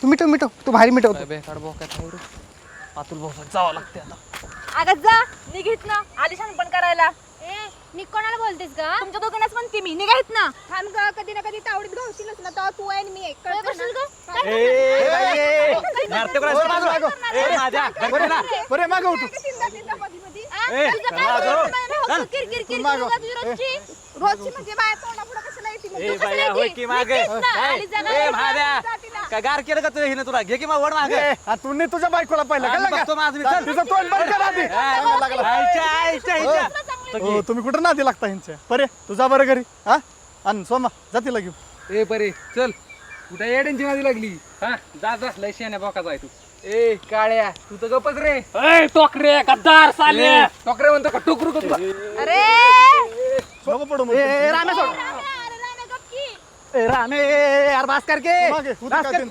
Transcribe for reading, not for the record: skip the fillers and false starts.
तू मिटव तू भारी मिटव. बेकार बोकात आहे रे. अतुल भाऊ जावं लागते आता. अगं जा निघित ना आलिशान पण करायला. मी कोणाला बोलतेस ग? तुमच्या दोघांनाच म्हणते मी निघायत ना. थांब ग, कधी ना कधी तावडीत घावशीलच ना, तर तू आहे मी एक कळशील ग. बरे मागं उठू. रोजची म्हणजे बाय तोंडापुढं कशाला येते मग? तू कशाला बाया होय येते? की मागे. आली जागा. ए महाद्या काय गार केलं का तुझ्या हिने तुला घे की मग वड मागे. तू नाही तुझ्या बायकोला पाहिलं आम्ही का बघतो माझं मी. चल. तिचं तोंड बंद कर आधी. आईच्या. हो, तुम्ही कुठं नादी लागता ह्यांच्या. परे तुझा बरं घरी हा आणि सोमा जातीला घेऊ. ए परे चल कुठे येड्यांची नादी लागली हा जात बसलाय शेण्या बोकाचा आहे तू. ए काळ्या तू तर गपच रे. ए टोकरे गद्दार साले. टोकरे म्हणतो का टोकरू का तुला. अरे नको पडू मग. अरे रामे गप की. रामे यार बास करके मागे, उद्या बास काय कर. त्यांचं?